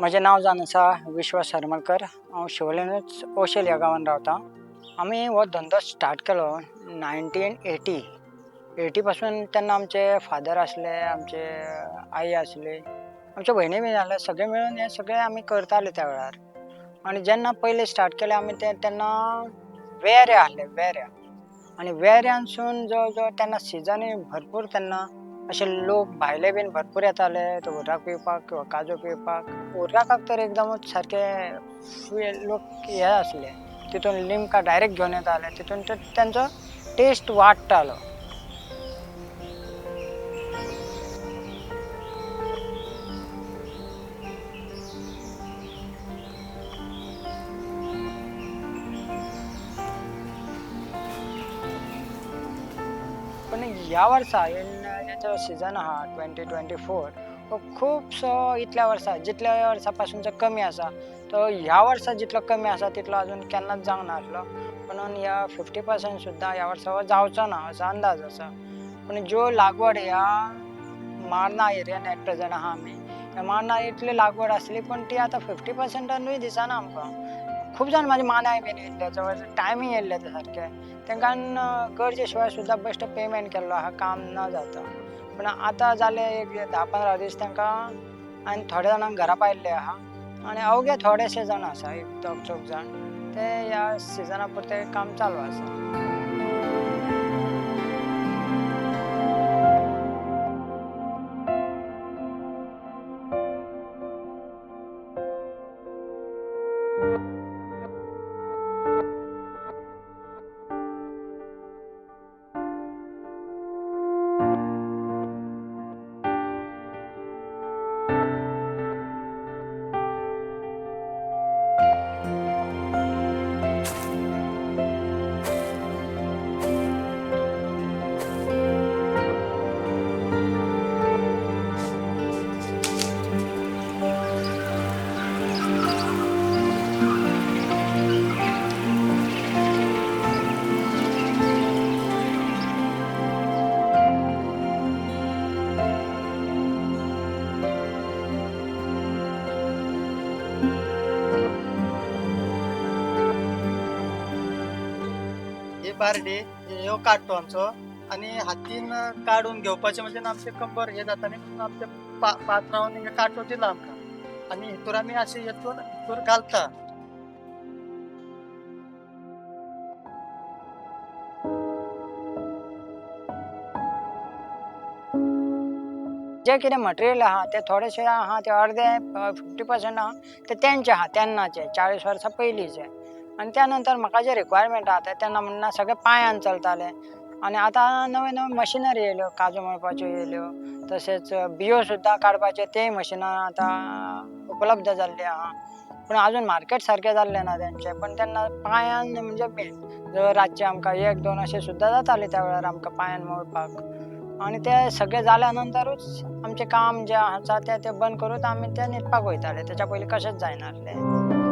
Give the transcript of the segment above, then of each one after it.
माझे नाव जानसा विश्वास हरमलकर. हांव शिवोलेनूच ओशेल ह्या गांवांत रावतां. आमी हो धंदो स्टार्ट केलो 1980. 80 पासून तेन्ना आमचे फादर आसले, आमचे आई आसली, आमच्या भयणी बी आसले. सगळे मेळून हे सगळे आमी करताले त्या वेळार. आनी जेन्ना पयले स्टार्ट केले आमी तेन्ना वेऱ्या आहले वेऱ्या. आणि वेऱ्यांसून जवळ तेन्ना सिजनूय भरपूर तेन्ना असे लोक भायले बीन भरपूर येताले ते उर्राक पिवपाक किंवा काजू पिवपाक. उर्राकाक तर एकदमच सारके लोक हे आसले. तितून लिमका डायरेक्ट घेवन येताले. तितून तेंचो टेस्ट वाडटालो. पण ह्या वर्सा हेचो सीजन आहा 2024 हो खुबसो इतल्या वर्सा जितल्या वर्सा पासूनचो कमी आसा. तो ह्या वर्सा जितलो कमी आसा तितलो अजून केन्नाच जावंक नासलो. म्हणून ह्या 50% सुद्दां ह्या वर्सा हो जावचो ना असो अंदाज आसा. पूण ज्यो लागवड ह्या माळना एरियान एट प्रेझेंट आहा आमी. ह्या माळना इतली लागवड आसली पण ती आतां 50%ूय दिसना आमकां. खूब जाण म्हाजे मानाय बीन येयल्ले जवळ टायमींग येयल्ले ते सारके. तांकां गरजे शिवाय सुद्दां बेश्टो पेमेंट केल्लो आहा काम न जाता. पूण आतां जाले एक 10-15 दीस तांकां हांवें थोड्या जाणांक घरा पायल्ले आहा. आनी अवघे थोडेशे जाण आसा एक दोग चौग जाण ते ह्या सिजना पुरते काम चालू आसा. हे बारडे ह्यो काडटो आमचो आणि हातीन काडून घेवपाचे म्हणजे आमचे कंबर हे जाता न्ही म्हणून आमचे पात्रांवन हे काडटो दिला आमकां आणि हितूर आमी अशे हितूर घालता. जे कितें मटेरियल आहा ते थोडेशे आहा ते अर्दे 50% आहा ते तेंचे आहा तेन्नाचे 40 वर्सां पयलींचे. आनी त्या नंतर म्हाका जे रिक्वायरमेंट आहा ते तेन्ना म्हणना सगळे पांयान चलताले. आनी आतां नव्यो मशिनरी येयल्यो काजू मळपाच्यो येयल्यो. तशेंच बियो सुद्दां काडपाचे तेय मशिनां आतां उपलब्ध जाल्ली आहा. पूण अजून मार्केट सारकें जाल्लें ना तेंचें. पण तेन्ना पांयान म्हणजे मेन जर रातचे आमकां 1-2 अशें सुद्दां जाताले त्या वेळार आमकां पांयान मळपाक. आणि ते सगळे जाल्या नंतरूच आमचें काम जें आसा ते बंद करून आमी ते न्हिदपाक वयताले. तेच्या पयलीं कशेंच जायनासलें.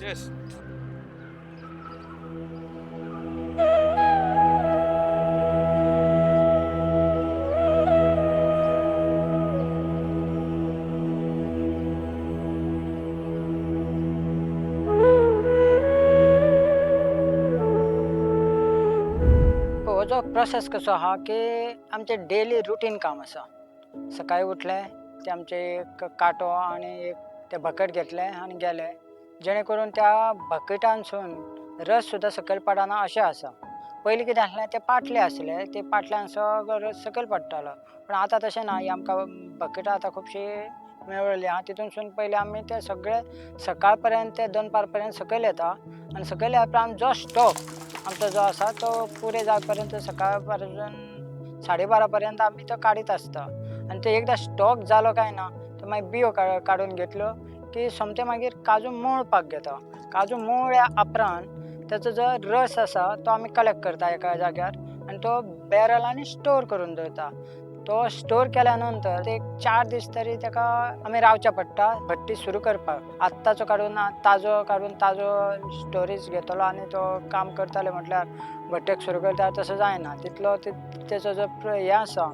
Yes. हो जो प्रोसेस कसो आहा की आमचे डेली रुटीन काम आसा. सकाळी उठले ते आमचे एक काटो आणि एक ते बकेट घेतले आणि गेले जेणे करून त्या बकेटांसून रस सुद्धा सकयल पडना अशें आसा. पयलीं कितें आसलें ते पाटले आसले ते पाटल्यान सगळो रस सकयल पडटालो पण आतां तशें ना ही आमकां बकेटां आतां खुबशीं मेळ्ळी आहा तितूनसून पयलीं आमी ते सगळे सकाळ पर्यंत ते दनपार पर्यंत सकयल येता आनी सकयल येया उपरांत जो स्टॉक आमचो जो आसा तो पुरे जाय पर्यंत सकाळ पर्यंत 12:30 पर्यंत आमी तो काडीत आसता आनी तो एकदां स्टॉक जालो काय ना तो मागीर बियो काडून घेतल्यो की सोमते मागीर काजू मोळपाक घेता. काजू मोळ्या उपरांत ताचो जो रस आसा तो आमी कलेक्ट करता एका जाग्यार आनी तो बॅरलांनी स्टोर करून दवरता. तो स्टोर केल्या नंतर एक 4 दीस तरी ताका आमी रावचें पडटा भट्टी सुरू करपाक. आत्ताचो काडून ताजो स्टोरेज घेतलो आनी तो काम करतले म्हटल्यार भट्टेक सुरू करता तसो जायना. तितलो तेचो जो हें आसा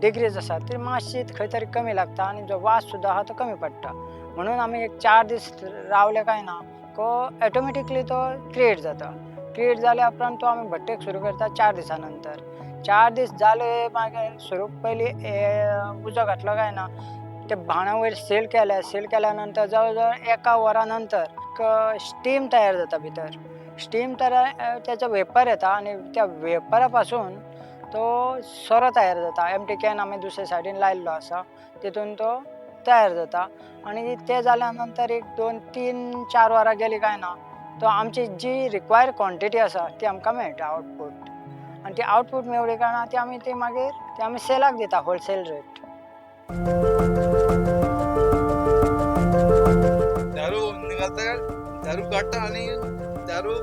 डिग्रीज आसा ती मातशी खंय तरी कमी लागता आनी जो वास सुद्दां आहा तो कमी पडटा. म्हणून आमी एक 4 दीस रावले काय ना तो ऑटोमॅटिकली तो क्रिएट जाता. क्रिएट जाल्या उपरांत तो आमी भट्टेक सुरू करता 4 दिसां नंतर. 4 दीस जाले मागीर सुरू पयलीं उजो घातलो काय ना ते भाणा वयर सेल केल्या नंतर जवळ जवळ एका वरा नंतर स्टीम तयार जाता भितर. स्टीम तयार त्याचो वेपर येता आनी त्या वेपरा पासून तो सोरो तयार जाता. एम्प्टी कॅन आमी दुसरे सायडीन लायल्लो आसा तितून तो तयार जाता आनी ते जाल्या नंतर एक 2-3-4 वरां गेली काय ना तो आमची जी रिक्वायर क्वॉन्टिटी आसा ती आमकां मेळटा आउटपूट आनी ती आउटपूट मेवली काय ना ती आमी मागीर सेलाक दिता होलसेल रेट. दारू निघालता दारू काढता आणि दारू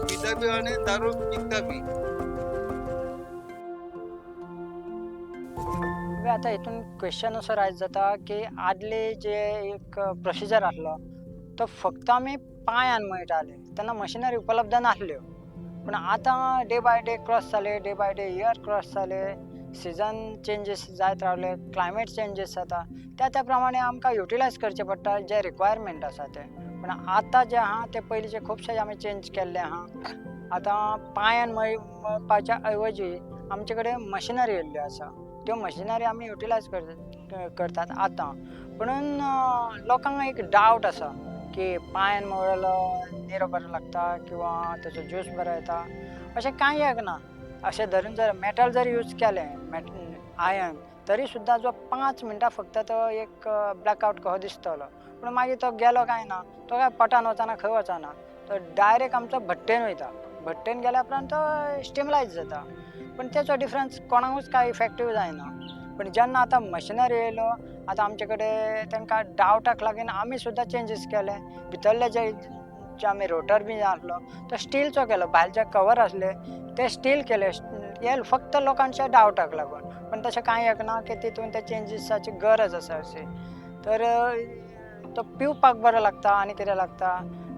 पिता बी आणि दारू विकता बी. आता हितून क्वेश्चन असो रायज जाता की आदले जे एक प्रोसिजर आसलो तो फक्त आमी पांयान मळटाले तेन्ना मशिनरी उपलब्ध नासल्यो. पण आतां डे बाय डे क्रॉस जाले day by day year cross जाले सिजन चेंजीस जायत रावले क्लायमेट चेंजीस जाता त्या प्रमाणे आमकां युटिलायज करचें पडटा जे रिक्वायरमेंट आसा ते. पण आतां जे आहा ते पयलींचे खुबशे आमी चेंज केल्ले आहा. आतां पांयान मळपाच्या ऐवजी आमचे कडेन मशिनरी येयल्ल्यो आसा त्यो मशिनरी आमी युटिलायज करतात आतां. म्हणून लोकांक एक डावट आसा की पांयान मळलो निरो बरो लागता किंवा तेचो ज्यूस बरो येता अशें कांय एक ना. अशें धरून जर मेटल जर यूज केलें आयर्न तरी सुद्दां जो 5 मिनटां फक्त तो एक ब्लॅकआउट कसो दिसतलो पूण मागीर तो गेलो काय ना तो काय पोटान वचना खंय वचना तो डायरेक्ट आमचो भट्टेन वयता. भट्टेन गेल्या उपरांत तो स्टिमलायज जाता पण तेचो डिफरन्स कोणाकूच कांय इफेक्टीव जायना. पण जेन्ना आतां मशिनरी येयलो आतां आमचे कडेन तांकां डावटाक लागून आमी सुद्दां चेंजीस केले. भितरले जे आमी रोटर बी आसलो तो स्टीलचो केलो भायर जे कवर आसले ते स्टील केले हे फक्त लोकांच्या डावटाक लागून. पण तशें कांय एक ना की तितून ते चेंजीसाची गरज आसा अशी. तर तो पिवपाक बरो लागता आनी कितें लागता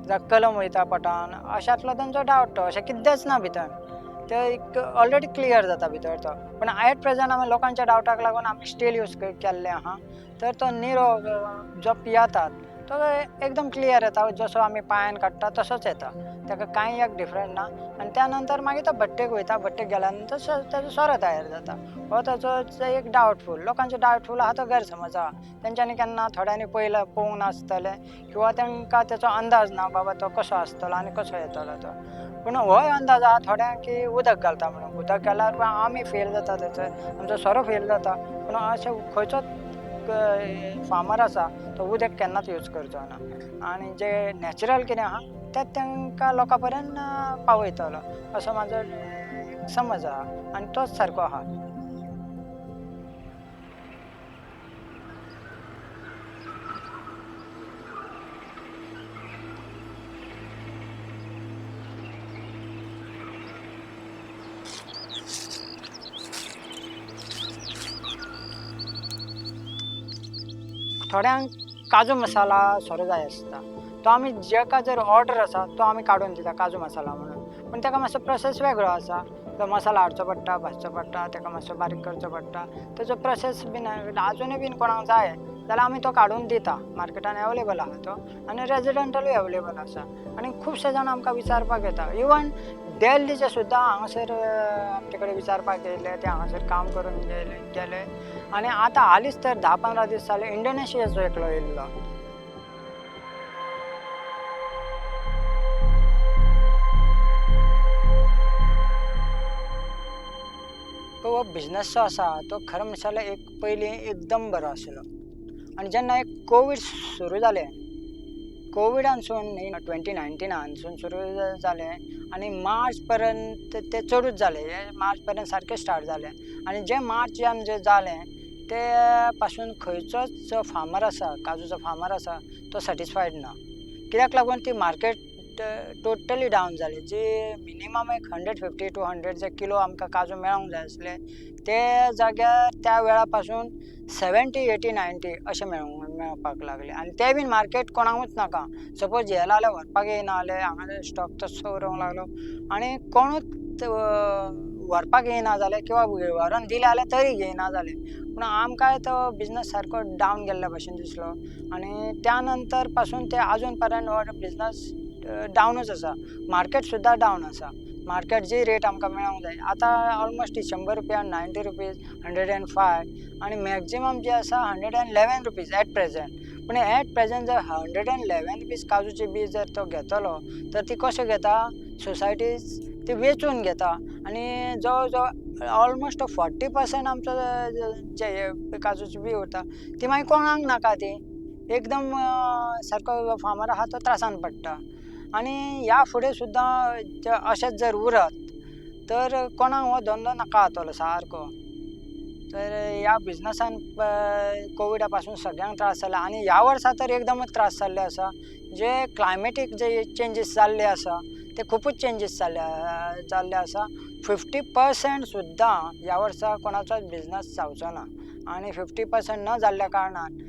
जावं कलम वयता पोटान अशातलो तांचो डावट तो अशें कितेंच ना भितर ते एक ऑलरेडी क्लियर जाता भितर तो. पण एट प्रेझेंट आमी लोकांच्या डावटाक लागून आमी स्टील यूज केल्ले आहा तर तो निरो जो पियेतात तो एकदम क्लियर येता जसो आमी पांयान काडटा तसोच येता. ताका कांय एक डिफरंट ना. आनी त्या नंतर मागीर तो भट्टेक वयता. भट्टेक गेल्या नंतर ताचो सोरो तयार जाता. हो ताचो एक डावटफूल. लोकांचो डावटफूल आहा तो गैरसमज आहा. तेंच्यांनी केन्ना थोड्यांनी पयलं पळोवंक नासतलें किंवा तांकां ताचो अंदाज ना बाबा तो कसो आसतलो आनी कसो येतलो तो. पूण होय अंदाज आहा थोड्यांक की उदक घालता म्हणून. उदक घाल्यार आमी फेल जाता थंयसर, आमचो सोरो फेल जाता. पूण अशें खंयचोच फार्मर आसा तो उदक केन्नाच यूज करचो ना. आनी जे नॅचरल कितें आहा तें तांकां लोकां पर्यंत पावयतलो असो म्हाजो समज आहा आनी तोच सारको आहा. थोड्यांक काजू मसाला सोरो जाय आसता. तो आमी जेका जर ऑर्डर आसा तो आमी काडून दिता काजू मसाला म्हणून. पूण ताका मातसो प्रोसेस वेगळो आसा. तो मसाला हाडचो पडटा, भाजचो पडटा, ताका मातसो बारीक करचो पडटा. ताचो प्रोसेस बीन आजुनूय बीन कोणाक जाय जाल्यार आमी तो काडून दिता. मार्केटान अवेलेबल आहा तो आनी रेजिडेंटलूय अवेलेबल आसा. आनी खुबशे जाण आमकां विचारपाक येता. इवन दिल्लीचे सुद्दां हांगासर आमचे कडेन विचारपाक येयले. ते हांगासर काम करून गेले. आनी आतां हालींच तर 10-15 दीस जाले इंडोनेशियाचो एकलो येयल्लो. हो बिझनस जो आसा तो खरें म्हणलें जाल्यार एक पयलीं एकदम बरो आशिल्लो. आनी जेन्ना एक कोवीड सुरू जालें, कोविडानसून 2019 सुरू जालें आनी मार्च पर्यंत ते चडूच जालें. हे मार्च पर्यंत सारकें स्टार्ट जालें. आनी जे मार्चान जे जालें ते पासून खंयचोच फार्मर आसा, काजूचो फार्मर आसा तो सॅटिस्फायड ना. कित्याक लागून ती मार्केट टोटली डावन जाली. जी मिनिमम एक 150 to 100 जे किलो आमकां काजू मेळोंक जाय आसले ते जाग्यार त्या वेळा पासून 70, 80, 90 अशें मेळपाक लागले. आनी ते बीन मार्केट कोणाकूच नाका. सपोज येयला जाल्यार व्हरपाक येयना जालें, हांगा स्टॉक तसो उरोंक लागलो आनी कोणूच व्हरपाक येयना जालें किंवा व्हरोन दिले जाल्यार तरी घेयना जालें. पूण आमकां तो बिझनस सारको डावन गेल्ल्या भशेन दिसलो. आनी त्या नंतर पासून ते आजून पर्यंत हो बिझनस डावनूच आसा. मार्केट सुद्दां डावन आसा. मार्केट जी रेट आमकां मेळोंक जाय आतां ऑलमोस्ट ₹100, ₹90, ₹105 आनी मॅक्झिमम जे आसा ₹111 एट प्रेझेंट. पूण एट प्रेझेंट जर ₹111 काजूची बी जर तो घेतलो तर ती कशें घेता, सोसायटीज ती वेचून घेता आनी जवळ जवळ ऑलमोस्ट 40% आमचो जे काजूची बी उरता ती मागीर कोणाक नाका. ती एकदम सारको फार्मर आहा तो त्रासान पडटा. आनी ह्या फुडें सुद्दां अशेंच जर उरत तर कोणाक हो धंदो नाका जातलो सारको. तर ह्या बिझनसान कोविडा पासून सगळ्यांक त्रास जाला. आनी ह्या वर्सा तर एकदमच त्रास जाल्ले आसा. जे क्लायमेटीक जे चेंजीस जाल्ले आसा ते खूबच चेंजीस जाल्ले आसा. 50% सुद्दां ह्या वर्सा कोणाचोच बिझनस जावचो ना. आनी 50% न जाल्ल्या कारणान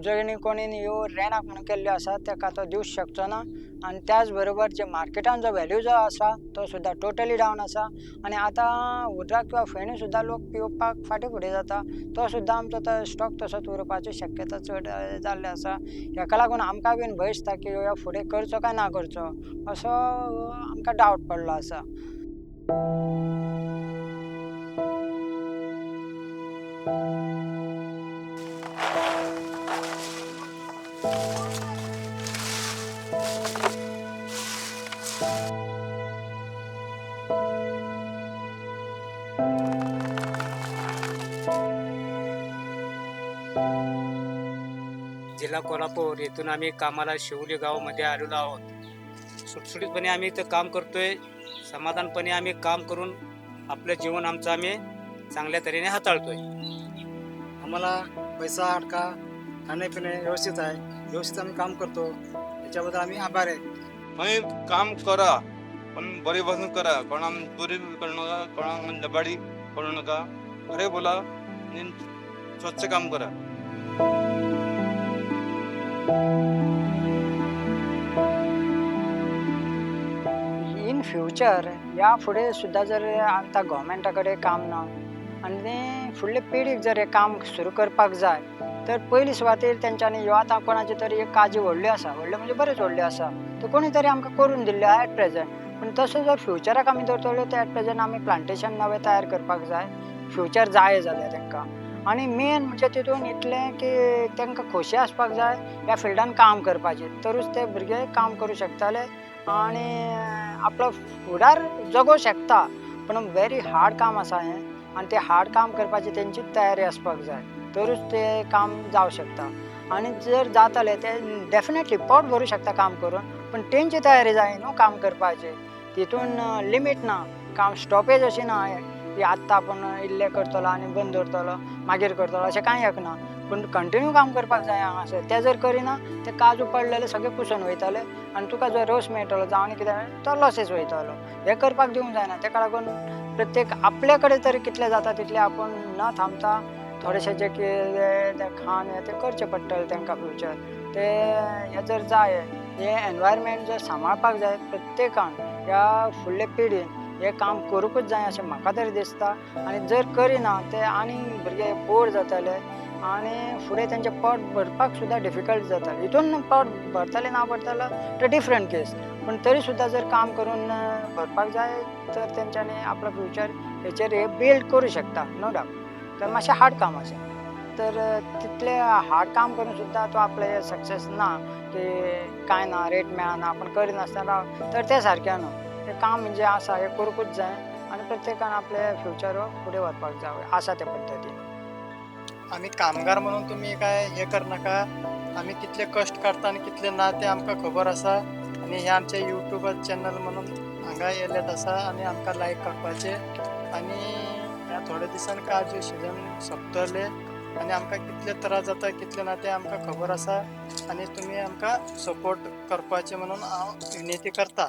जणी कोणीन ह्यो रेंटाक म्हणून केल्ल्यो आसा ताका तो दिवंक शकचो ना. आनी त्याच बरोबर जे मार्केटान जो व्हॅल्यू जो आसा तो सुद्दां टोटली डावन आसा. आनी आतां उर्राक किंवा फेणी सुद्दां लोक पिवपाक फाटीं फुडें जाता. तो सुद्दां आमचो तो स्टॉक तसोच उरपाची शक्यता चड जाल्ली आसा. हेका लागून आमकां बीन भंय दिसता की ह्यो फुडें करचो काय ना करचो असो आमकां डावट पडलो आसा. जिल्हा कोल्हापूर येथून आम्ही कामाला शिवली गावामध्ये आलेलो आहोत. सुटसुटीतपणे आम्ही इथं काम करतोय. समाधानपणे आम्ही काम करून आपलं जीवन आमचं आम्ही चांगल्या तऱ्हेने हाताळतोय. आम्हाला पैसा अडका खाणेपिणे व्यवस्थित आहे. व्यवस्थित आम्ही काम करतो. याच्याबद्दल आम्ही आभार आहे. मागीर काम करा पण बरे बसून करा. कोणाक चोरी करू नका, कोणाक लबाडी करू नका. खरे बोला आणि स्वच्छ काम करा. इन फ्युचर या फुडें सुद्दां जर आतां गव्हर्मेंटा कडेन काम ना आनी फुडले पिढीक जर हे काम सुरू करपाक जाय तर पयली सुवातेर तेंच्यांनी ह्यो आतां कोणाची तरी एक काजी व्हडली आसा, व्हडली म्हणजे बरेच व्हडली आसा, तर कोणी तरी आमकां करून दिल्ली आहा एट प्रेझेंट. पूण तसो जर फ्युचराक आमी धरतलो तर एट प्रेझेंट आमी प्लांटेशन नवें तयार करपाक जाय, फ्युचर जाय जाल्यार तांकां. आनी मेन म्हणजे तितून इतलें की तांकां खोशी आसपाक जाय ह्या फिल्डान काम करपाची, तरूच ते भुरगे काम करूं शकतले आनी आपलो फुडार जगों शकता. पूण व्हेरी हार्ड काम आसा हें, आनी तें हार्ड काम करपाची तेंची तयारी आसपाक जाय, तरूच तें काम जावं शकता. आनी जर जातालें तें डेफिनेटली पोट भरूं शकता काम करून, पूण तेंची तयारी जाय न्हू काम करपाची. तितून लिमीट ना, काम स्टॉपेज अशी ना की आत्तां आपूण इल्लें करतलो आनी बंद दवरतलो मागीर करतलो अशें कांय एक ना. पूण कंटिन्यू काम करपाक जाय हांगासर. तें जर करिना ते काजू पडलेले सगळे कुसून वयतले आनी तुका जो रोस मेळटलो जावं आनी कितें तो लॉसीस वयतलो. हें करपाक दिवंक जायना. तेका लागून प्रत्येक आपले कडेन तरी कितलें जाता तितलें आपूण न थांबता थोडेशें जें कितें तें खाण हें तें करचें पडटलें तांकां फ्युचर. तें हें जर जाय, हें एनवायरमेंट जर सांबाळपाक जाय प्रत्येकान ह्या फुडले पिढीन हें काम करूंकूच जाय अशें म्हाका तरी दिसता. आनी जर करिना ते आनी भुरगे बोर जातले आनी फुडें तेंचें पोट भरपाक सुद्दां डिफिकल्ट जातलें. हितून पोट भरतलें ना भरतलो तो डिफरंट केस, पूण तरी सुद्दां जर काम करून भरपाक जाय तर तेंच्यांनी आपलो फ्युचर हेचेर हे बिल्ड करूं शकता नो डावट. तर मातशें हार्ड काम अशें. तर तितलें हार्ड काम करून सुद्दां तो आपलें सक्सेस ना की कांय ना रेट मेळना आपूण करिनासतना तर तें सारकें न्हू. तें काम म्हणजे आसा हें करूंकूच जाय आनी प्रत्येकान आपलें फ्युचर हो फुडें व्हरपाक जाय आसा त्या पद्दतीन. आमी कामगार म्हणून तुमी काय हे करनाका. आमी कितले कश्ट काडटा आनी कितले ना ते आमकां खबर आसा. आनी हे आमचे यूट्यूब चॅनल म्हणून हांगा येयलेत आसा आनी आमकां लायक करपाचे. आनी ह्या थोड्या दिसान काजू सिजन सोंपतले आनी आमकां कितले त्रास जाता कितले ना ते आमकां खबर आसा. आनी तुमी आमकां सपोर्ट करपाचे म्हणून हांव विनंती करता.